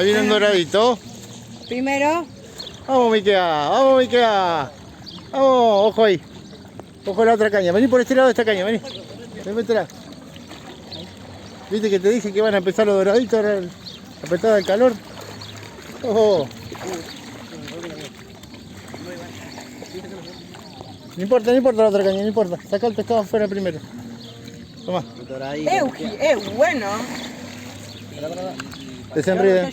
Ahí viene un doradito. Primero. Vamos, Miquea, vamos, Miquea. Vamos, ojo ahí. Ojo a la otra caña. Vení por este lado de esta caña, vení. Ven, métela. Viste que te dije que van a empezar los doraditos, ahora apretada el calor. Ojo. No importa, no importa la otra caña, no importa. Saca el pescado afuera primero. Toma. Es bueno. Desenride.